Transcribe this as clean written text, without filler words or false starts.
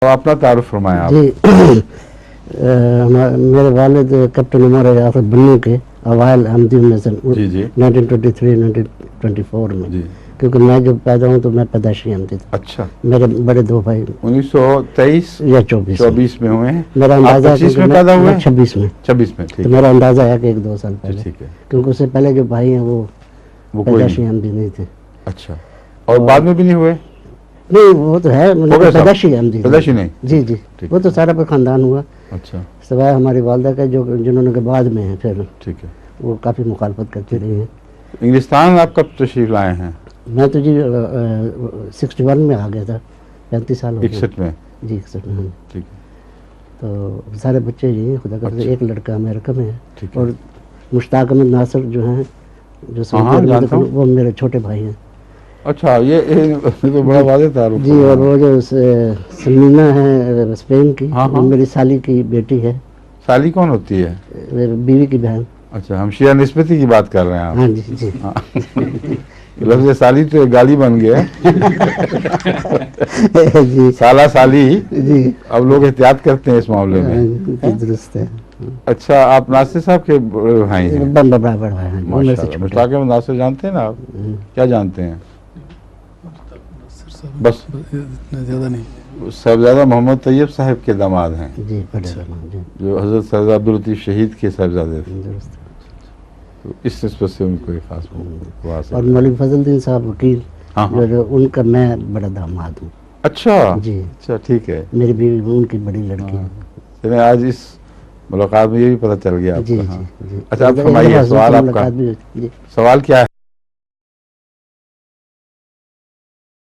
तो अपना तारुफ फरमाएं आप। जी मेरे वालिद कैप्टन उमर आसिफ बन्नी के अवाइल अहमदी में से जी जी 1923 1924 में, जी। क्योंकि मैं जब पैदा हूँ तो मैं पैदाशी अहमदी था। अच्छा, मेरे बड़े दो भाई 1923 या 24 में हुए हैं। मेरा आप अंदाजा है 25 क्योंकि में पैदा हुए? 26 में, 26 में, तो ठीक है। मेरा अंदाजा है कि 1-2 साल जी, पहले, ठीक है। क्योंकि उससे पहले जो भाई हैं वो वो कोई पैदाशी नहीं। अहमदी नहीं थे। अच्छा, और बाद में भी नहीं हुए? नहीं वो तो है, हो मतलब गए सब? पैदाशी अहमदी पैदाशी नहीं? जी जी, ठीक वो तो सारा पर खानदान हुआ, अच्छा, सिवाय हमारी वालदा का जो जिन्होंने के बाद में है, फिर ठीक है। वो काफ़ी मुखालफत करती रही हैं। इंग्लिस्तान आप कब तशरीफ लाए हैं? मैं तो जी 61 में आ गया था, 35 साल हो गए 61 में, जी, 61 में। ठीक है, तो सारे बच्चे जी हैं, खुदा का अच्छा। एक लड़का अमेरिका में है, ठीक है। और मुश्ताक अहमद नासिर जो हैं, जो सऊदी हाँ, अरब में जानता हूँ। वो मेरे छोटे भाई हैं अच्छा, ये तो बड़ा वादे तारुफ जी। और वो जो समीना है स्पेन की, हाँ, वो हाँ। मेरी साली की बेटी है, साली कौन होती है? बीवी की बहन। अच्छा, हम शिया निस्बती की बात कर रहे हैं आप। हाँ जी जी हाँ। लफ्ज़ साली तो एक गाली बन गया है। जी साला साली, जी, अब लोग एहतियात करते हैं इस मामले में। जी दुरुस्त है। अच्छा, आप नासिर साहब के बड़े भाई हैं? बराबर है, वो मेरे से माशाल्लाह। छोटे मुश्ताक अहमद नासिर जानते हैं ना आप? हैं। क्या जानते हैं? बस इतना ज़्यादा नहीं। साहबजादा मोहम्मद तैयब साहब के दामाद हैं, जी बड़े जी, जो हज़रत सैयद अब्दुल लतीफ़ शहीद के साहबजादे थे। दुरुस्त है। तो इस निस्बत से उनको एक खास वास्ता और है। मलिक फजलुद्दीन साहब वकील, हाँ, हाँ। जो उनका मैं बड़ा दामाद हूँ अच्छा जी। अच्छा, ठीक है। मेरी बीवी उनकी बड़ी लड़की हाँ। चलिए, आज इस मुलाकात में ये भी पता चल गया जी आपको। हाँ। जी जी। अच्छा, आप एक फरमाइए, दफ़ा सवाल से आपका। मुलाकात भी जी। सवाल क्या है?